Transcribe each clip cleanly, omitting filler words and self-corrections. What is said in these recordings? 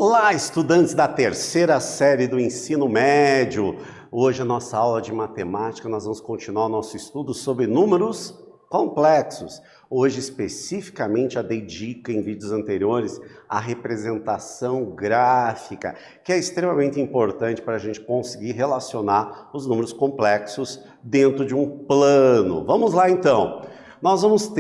Olá, estudantes da terceira série do ensino médio. Hoje, a nossa aula de matemática, nós vamos continuar o nosso estudo sobre números complexos. Hoje, especificamente, eu dei dica em vídeos anteriores a representação gráfica, que é extremamente importante para a gente conseguir relacionar os números complexos dentro de um plano. Vamos lá, então. Nós vamos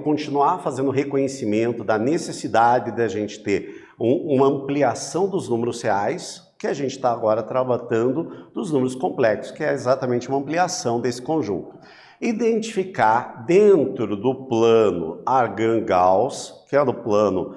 continuar fazendo reconhecimento da necessidade da gente ter uma ampliação dos números reais, que a gente está agora trabalhando dos números complexos, que é exatamente uma ampliação desse conjunto. Identificar dentro do plano Argand-Gauss, que é do plano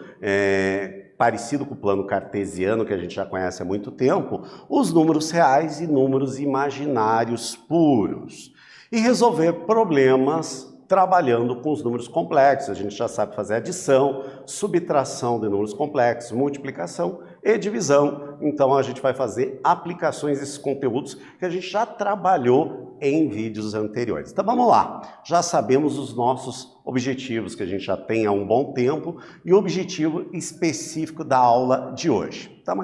parecido com o plano cartesiano, que a gente já conhece há muito tempo, os números reais e números imaginários puros. E resolver problemas trabalhando com os números complexos. A gente já sabe fazer adição, subtração de números complexos, multiplicação e divisão. Então a gente vai fazer aplicações desses conteúdos que a gente já trabalhou em vídeos anteriores. Então vamos lá. Já sabemos os nossos objetivos que a gente já tem há um bom tempo e o objetivo específico da aula de hoje. Então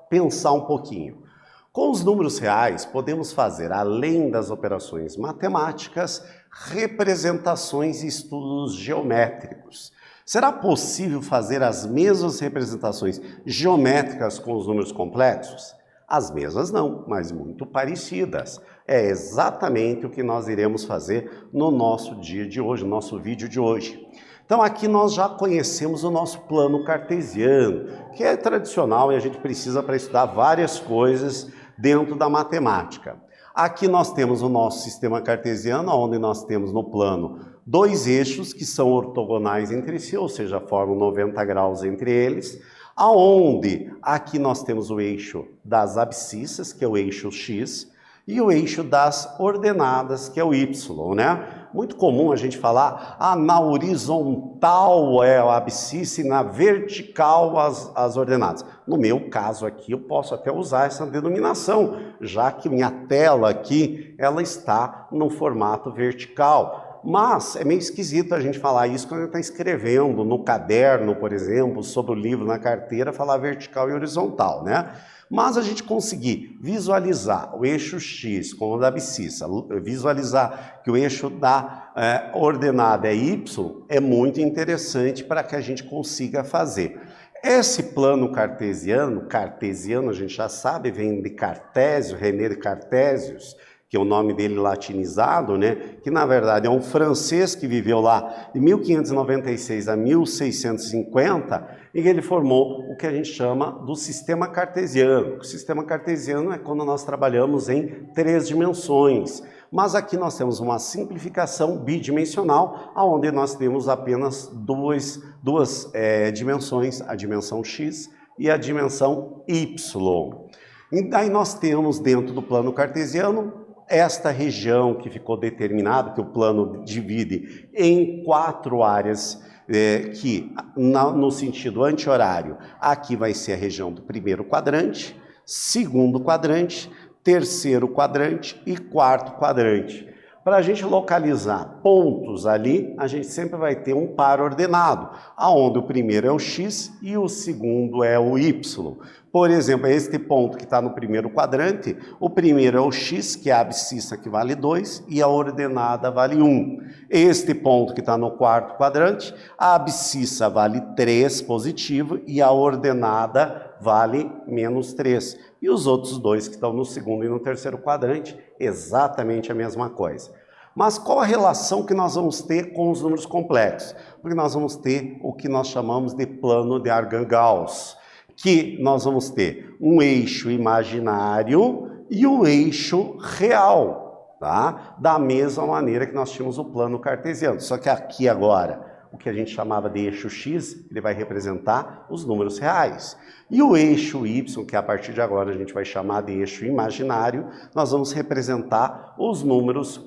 pensar um pouquinho. Com os números reais, podemos fazer, além das operações matemáticas, representações e estudos geométricos. Será possível fazer as mesmas representações geométricas com os números complexos? As mesmas não, mas muito parecidas. É exatamente o que nós iremos fazer no nosso dia de hoje, no nosso vídeo de hoje. Então aqui nós já conhecemos o nosso plano cartesiano, que é tradicional e a gente precisa para estudar várias coisas dentro da matemática. Aqui nós temos o nosso sistema cartesiano, onde nós temos no plano dois eixos que são ortogonais entre si, ou seja, formam 90 graus entre eles, aonde aqui nós temos o eixo das abscissas, que é o eixo X, e o eixo das ordenadas, que é o Y, né? Muito comum a gente falar, na horizontal é a abscissa e na vertical as ordenadas. No meu caso aqui, eu posso até usar essa denominação, já que minha tela aqui, ela está no formato vertical. Mas é meio esquisito a gente falar isso quando a gente está escrevendo no caderno, por exemplo, sobre o livro na carteira, falar vertical e horizontal, né? Mas a gente conseguir visualizar o eixo X como o da abscissa, visualizar que o eixo da ordenada é Y, é muito interessante para que a gente consiga fazer. Esse plano cartesiano a gente já sabe, vem de Cartésio, René de Cartésios, que é o nome dele latinizado, né? Que na verdade é um francês que viveu lá de 1596 a 1650, e ele formou o que a gente chama do sistema cartesiano. O sistema cartesiano é quando nós trabalhamos em 3 dimensões, mas aqui nós temos uma simplificação bidimensional, onde nós temos apenas duas dimensões, a dimensão X e a dimensão Y. E daí nós temos dentro do plano cartesiano esta região que ficou determinada, que o plano divide em 4 áreas, que no sentido anti-horário, aqui vai ser a região do primeiro quadrante, segundo quadrante, terceiro quadrante e quarto quadrante. Para a gente localizar pontos ali, a gente sempre vai ter um par ordenado, onde o primeiro é o X e o segundo é o Y. Por exemplo, este ponto que está no primeiro quadrante, o primeiro é o X, que é a abscissa, que vale 2, e a ordenada vale 1. Este ponto que está no quarto quadrante, a abscissa vale 3 positivo e a ordenada vale menos 3. E os outros dois que estão no segundo e no terceiro quadrante, exatamente a mesma coisa. Mas qual a relação que nós vamos ter com os números complexos? Porque nós vamos ter o que nós chamamos de plano de Argand-Gauss, que nós vamos ter um eixo imaginário e o eixo real, tá? Da mesma maneira que nós tínhamos o plano cartesiano. Só que aqui agora, o que a gente chamava de eixo X, ele vai representar os números reais. E o eixo Y, que a partir de agora a gente vai chamar de eixo imaginário, nós vamos representar os números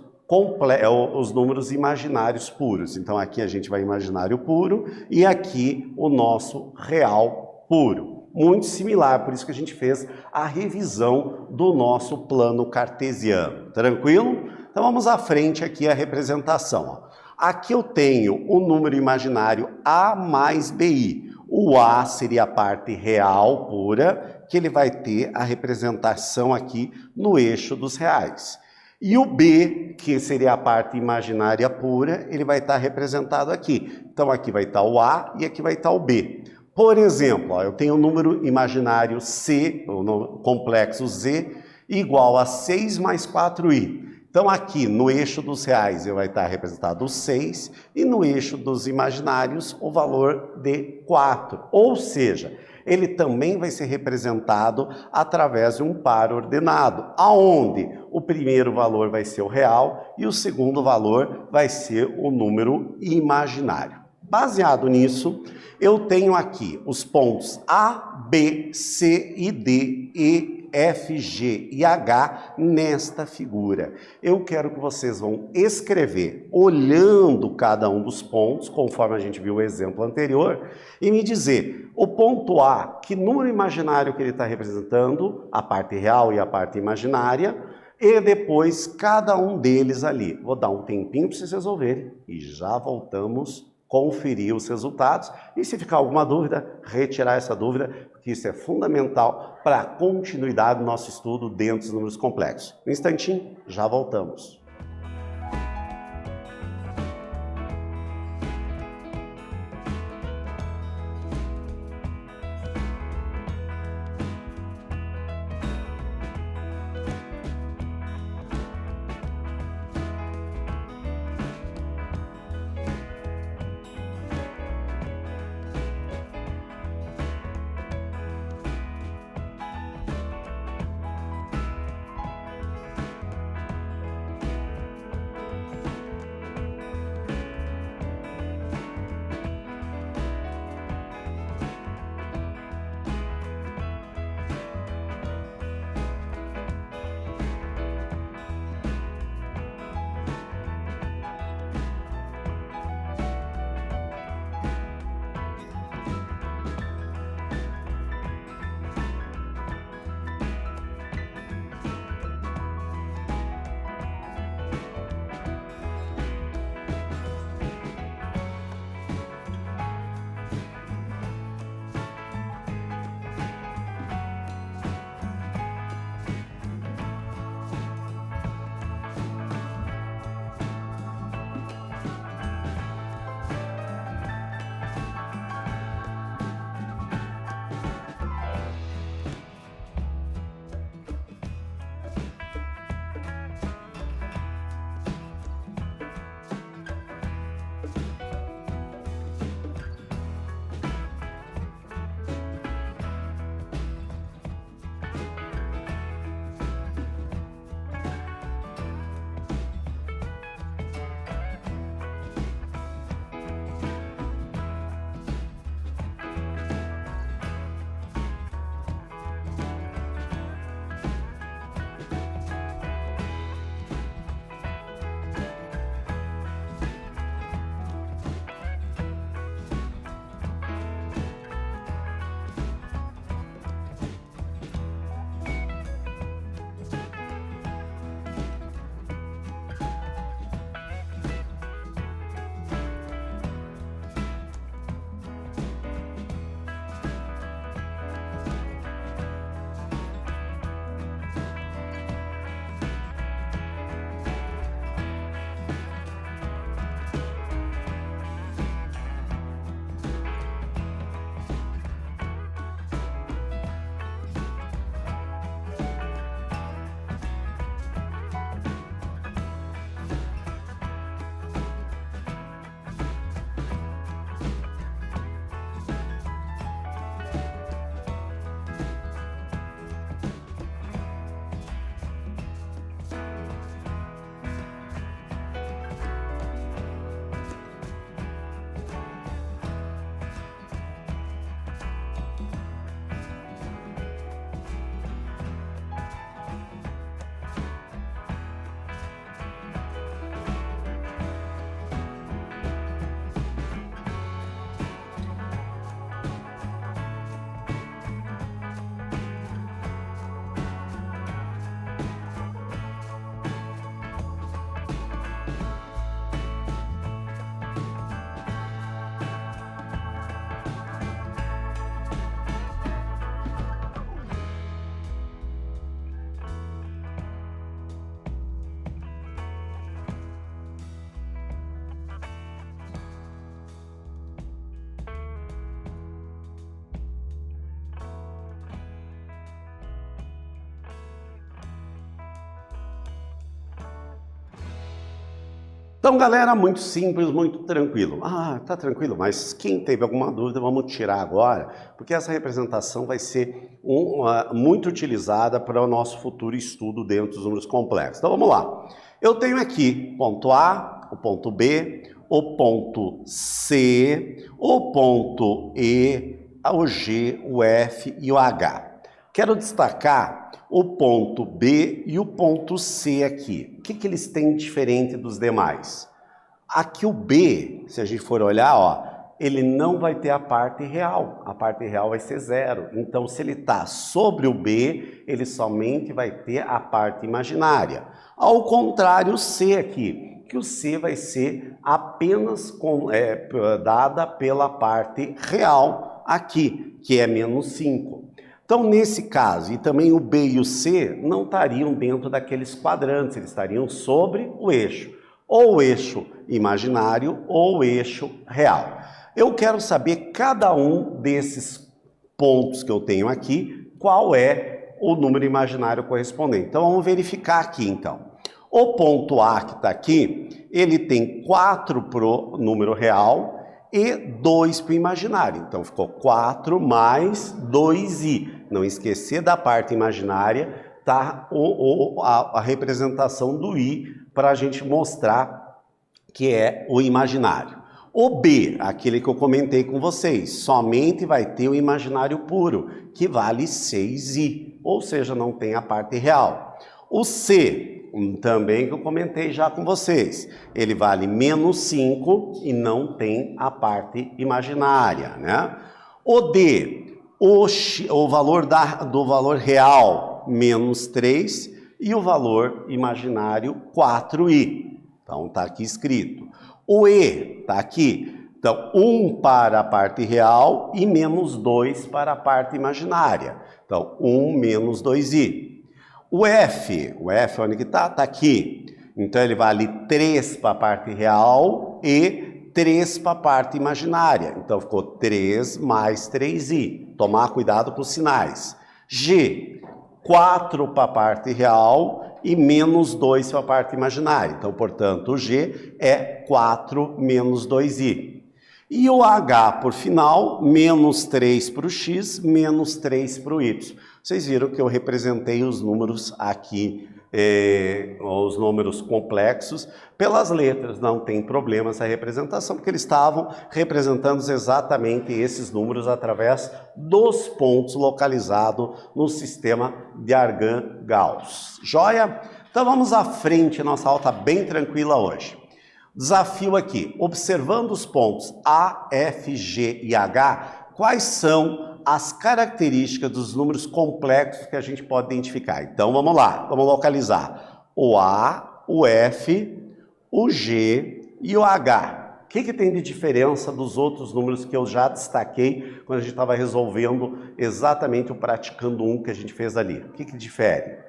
imaginários puros. Então aqui a gente vai imaginário puro e aqui o nosso real puro. Muito similar, por isso que a gente fez a revisão do nosso plano cartesiano. Tranquilo? Então vamos à frente aqui a representação. Aqui eu tenho o número imaginário A mais BI. O A seria a parte real pura, que ele vai ter a representação aqui no eixo dos reais. E o B, que seria a parte imaginária pura, ele vai estar representado aqui. Então aqui vai estar o A e aqui vai estar o B. Por exemplo, ó, eu tenho o número imaginário C, o complexo Z, igual a 6 mais 4i. Então aqui no eixo dos reais vai estar representado o 6 e no eixo dos imaginários o valor de 4. Ou seja, ele também vai ser representado através de um par ordenado, aonde o primeiro valor vai ser o real e o segundo valor vai ser o número imaginário. Baseado nisso, eu tenho aqui os pontos A, B, C e D, E, F, G e H nesta figura. Eu quero que vocês vão escrever olhando cada um dos pontos, conforme a gente viu o exemplo anterior, e me dizer o ponto A, que número imaginário que ele está representando, a parte real e a parte imaginária, e depois cada um deles ali. Vou dar um tempinho para vocês resolverem e já voltamos conferir os resultados e, se ficar alguma dúvida, retirar essa dúvida, porque isso é fundamental para a continuidade do nosso estudo dentro dos números complexos. Um instantinho, já voltamos. Então, galera, muito simples, muito tranquilo. Ah, tá tranquilo, mas quem teve alguma dúvida, vamos tirar agora, porque essa representação vai ser muito utilizada para o nosso futuro estudo dentro dos números complexos. Então, vamos lá. Eu tenho aqui ponto A, o ponto B, o ponto C, o ponto E, o G, o F e o H. Quero destacar o ponto B e o ponto C aqui. O que eles têm diferente dos demais? Aqui o B, se a gente for olhar, ó, ele não vai ter a parte real. A parte real vai ser 0. Então, se ele está sobre o B, ele somente vai ter a parte imaginária. Ao contrário, o C aqui, que o C vai ser apenas dada pela parte real aqui, que é menos 5. Então, nesse caso, e também o B e o C não estariam dentro daqueles quadrantes, eles estariam sobre o eixo, ou o eixo imaginário ou o eixo real. Eu quero saber cada um desses pontos que eu tenho aqui, qual é o número imaginário correspondente. Então, vamos verificar aqui, então. O ponto A que está aqui, ele tem 4 para o número real e 2 para o imaginário. Então, ficou 4 mais 2i. Não esquecer da parte imaginária, tá a representação do i para a gente mostrar que é o imaginário. O B, aquele que eu comentei com vocês, somente vai ter o imaginário puro, que vale 6i, ou seja, não tem a parte real. O C, também que eu comentei já com vocês, ele vale menos 5 e não tem a parte imaginária, né? O D, o valor do valor real, menos 3, e o valor imaginário, 4i. Então, está aqui escrito. O E está aqui. Então, 1 para a parte real e menos 2 para a parte imaginária. Então, 1 menos 2i. O F onde que está? Está aqui. Então, ele vale 3 para a parte real e 3 para a parte imaginária. Então, ficou 3 mais 3i. Tomar cuidado com os sinais. G, 4 para a parte real e menos 2 para a parte imaginária. Então, portanto, o G é 4 menos 2i. E o H, por final, menos 3 para o X, menos 3 para o Y. Vocês viram que eu representei os números aqui, os números complexos, pelas letras. Não tem problema essa representação, porque eles estavam representando exatamente esses números através dos pontos localizados no sistema de Argand-Gauss. Joia? Então vamos à frente, nossa aula está bem tranquila hoje. Desafio aqui, observando os pontos A, F, G e H, quais são as características dos números complexos que a gente pode identificar? Então vamos lá, vamos localizar o A, o F, o G e o H. O que tem de diferença dos outros números que eu já destaquei quando a gente estava resolvendo exatamente o praticando 1 que a gente fez ali? O que difere?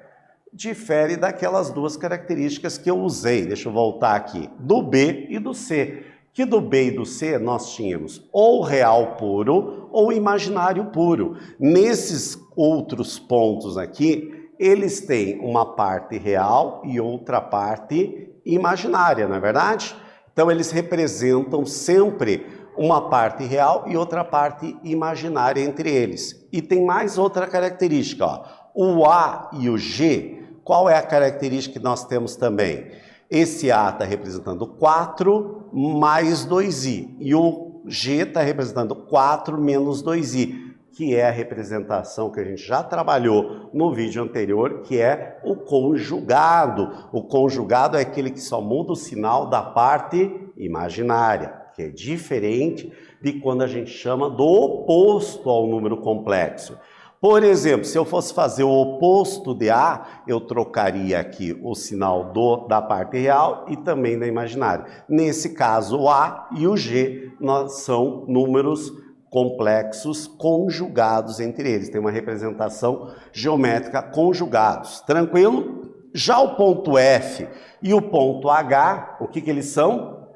Difere daquelas duas características que eu usei, deixa eu voltar aqui, do B e do C. Que do B e do C nós tínhamos ou real puro ou imaginário puro. Nesses outros pontos aqui, eles têm uma parte real e outra parte imaginária, não é verdade? Então, eles representam sempre uma parte real e outra parte imaginária entre eles. E tem mais outra característica, ó. O A e o G, qual é a característica que nós temos também? Esse A está representando 4 mais 2i e o G está representando 4 menos 2i, que é a representação que a gente já trabalhou no vídeo anterior, que é o conjugado. O conjugado é aquele que só muda o sinal da parte imaginária, que é diferente de quando a gente chama do oposto ao número complexo. Por exemplo, se eu fosse fazer o oposto de A, eu trocaria aqui o sinal da parte real e também da imaginária. Nesse caso, o A e o G são números complexos conjugados entre eles. Tem uma representação geométrica conjugados. Tranquilo? Já o ponto F e o ponto H, o que eles são?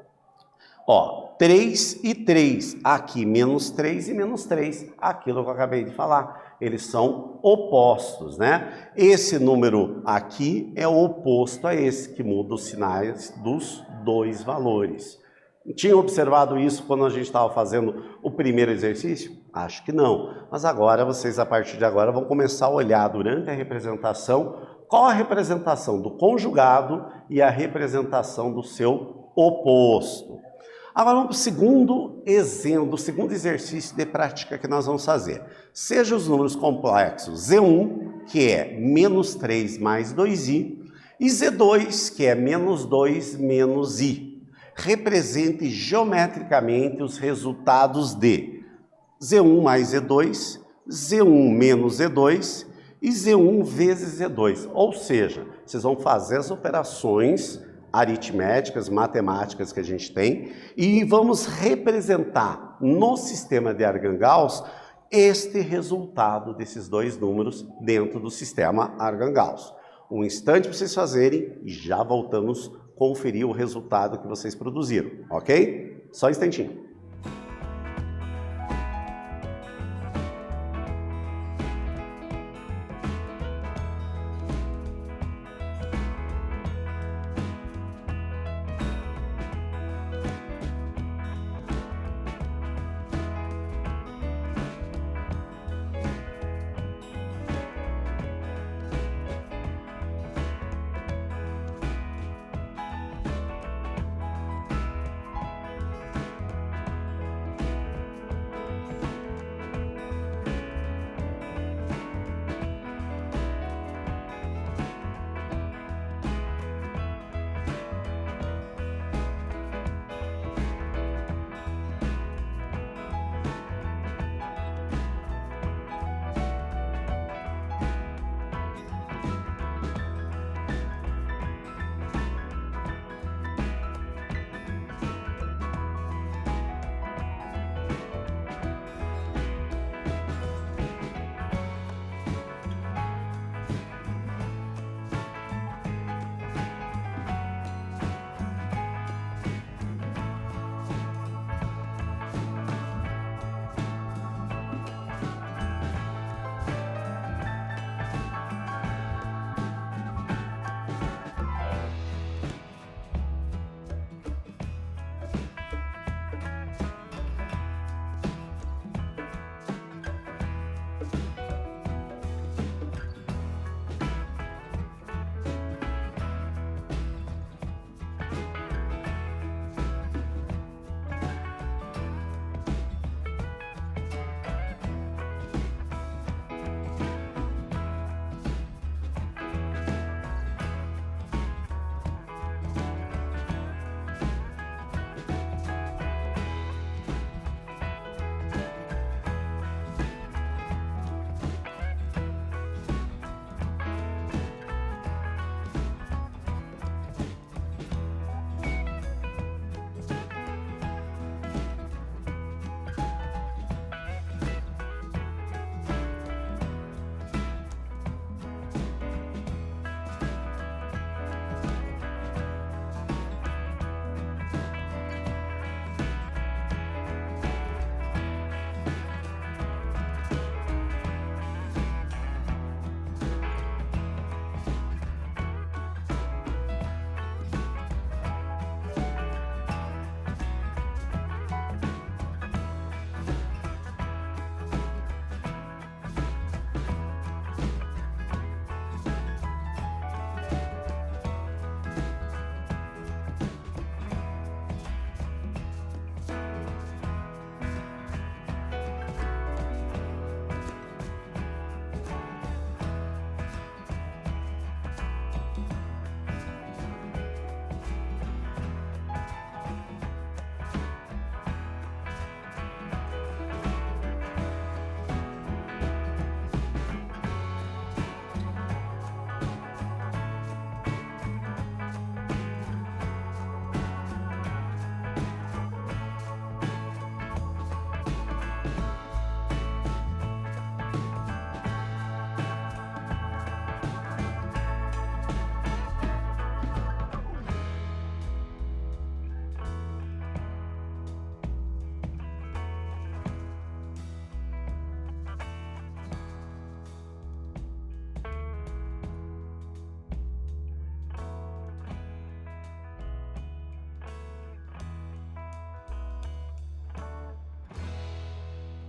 Ó, 3 e 3. Aqui, menos 3 e menos 3. Aquilo que eu acabei de falar. Eles são opostos, né? Esse número aqui é oposto a esse, que muda os sinais dos dois valores. Tinha observado isso quando a gente estava fazendo o primeiro exercício? Acho que não. Mas agora, vocês, a partir de agora, vão começar a olhar durante a representação qual a representação do conjugado e a representação do seu oposto. Agora vamos para o segundo exemplo, o segundo exercício de prática que nós vamos fazer. Seja os números complexos Z1, que é menos 3 mais 2i, e Z2, que é menos 2 menos i. Represente geometricamente os resultados de Z1 mais Z2, Z1 menos Z2 e Z1 vezes Z2. Ou seja, vocês vão fazer as operações aritméticas, matemáticas que a gente tem e vamos representar no sistema de Argand-Gauss este resultado desses dois números dentro do sistema Argand-Gauss. Um instante para vocês fazerem e já voltamos conferir o resultado que vocês produziram, ok? Só um instantinho.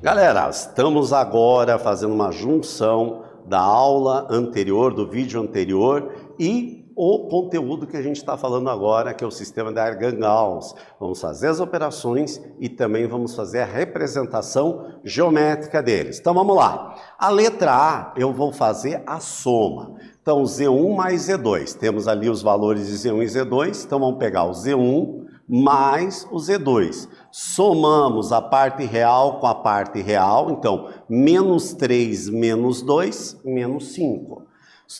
Galera, estamos agora fazendo uma junção da aula anterior, do vídeo anterior e o conteúdo que a gente está falando agora, que é o sistema de Argand-Gauss. Vamos fazer as operações e também vamos fazer a representação geométrica deles. Então vamos lá. A letra A eu vou fazer a soma. Então Z1 mais Z2. Temos ali os valores de Z1 e Z2, então vamos pegar o Z1 mais o Z2. Somamos a parte real com a parte real, então menos 3 menos 2, menos 5.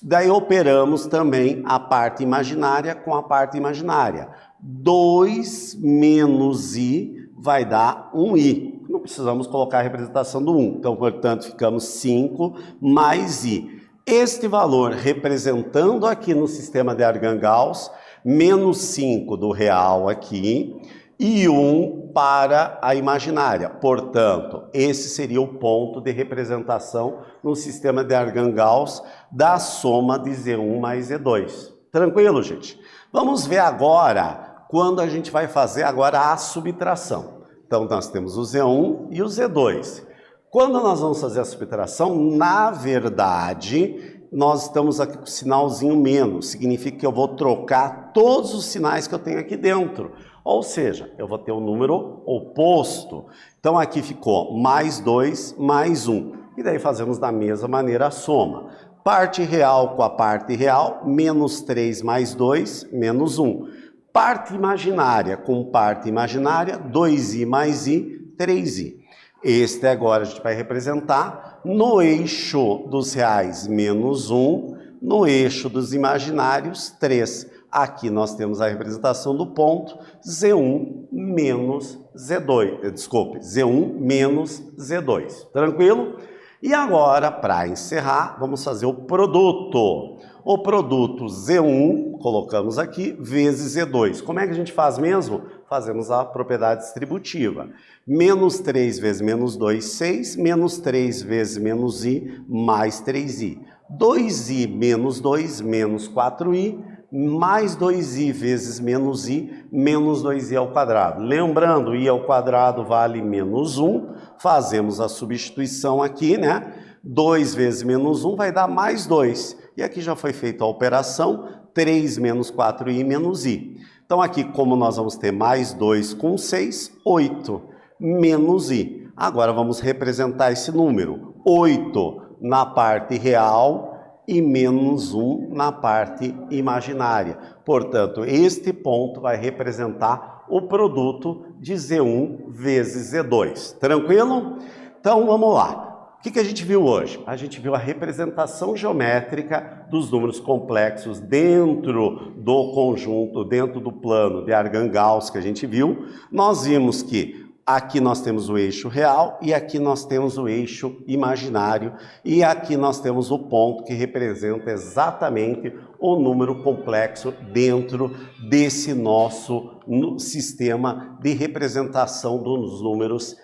Daí operamos também a parte imaginária com a parte imaginária. 2 menos i vai dar 1i. Não precisamos colocar a representação do 1. Então, portanto, ficamos 5 mais i. Este valor representando aqui no sistema de Argand-Gauss, menos 5 do real aqui e 1 para a imaginária. Portanto, esse seria o ponto de representação no sistema de Argand-Gauss da soma de Z1 mais Z2. Tranquilo, gente? Vamos ver agora quando a gente vai fazer agora a subtração. Então, nós temos o Z1 e o Z2. Quando nós vamos fazer a subtração, na verdade, nós estamos aqui com o sinalzinho menos. Significa que eu vou trocar todos os sinais que eu tenho aqui dentro. Ou seja, eu vou ter o número oposto. Então aqui ficou mais 2, mais 1. E daí fazemos da mesma maneira a soma. Parte real com a parte real, menos 3 mais 2, menos 1. Parte imaginária com parte imaginária, 2i mais i, 3i. Este agora a gente vai representar no eixo dos reais, menos 1, no eixo dos imaginários, 3. Aqui nós temos a representação do ponto Z1 menos Z2, desculpe, Z1 menos Z2, tranquilo? E agora, para encerrar, vamos fazer o produto. O produto Z1, colocamos aqui, vezes Z2. Como é que a gente faz mesmo? Fazemos a propriedade distributiva. Menos 3 vezes menos 2, 6, menos 3 vezes menos i, mais 3i. 2i menos 2, menos 4i, mais 2i vezes menos i, menos 2i ao quadrado. Lembrando, i ao quadrado vale menos 1, fazemos a substituição aqui, né? 2 vezes menos 1 vai dar mais 2. E aqui já foi feita a operação, 3 menos 4i menos i. Então aqui, como nós vamos ter mais 2 com 6, 8, menos i. Agora vamos representar esse número, 8 na parte real, e menos 1 na parte imaginária. Portanto, este ponto vai representar o produto de Z1 vezes Z2. Tranquilo? Então, vamos lá. O que a gente viu hoje? A gente viu a representação geométrica dos números complexos dentro do conjunto, dentro do plano de Argand-Gauss que a gente viu. Nós vimos que aqui nós temos o eixo real e aqui nós temos o eixo imaginário e aqui nós temos o ponto que representa exatamente o número complexo dentro desse nosso sistema de representação dos números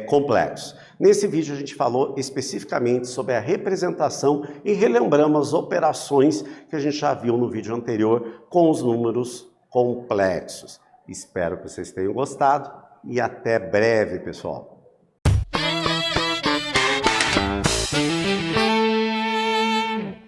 complexos. Nesse vídeo a gente falou especificamente sobre a representação e relembramos as operações que a gente já viu no vídeo anterior com os números complexos. Espero que vocês tenham gostado. E até breve, pessoal.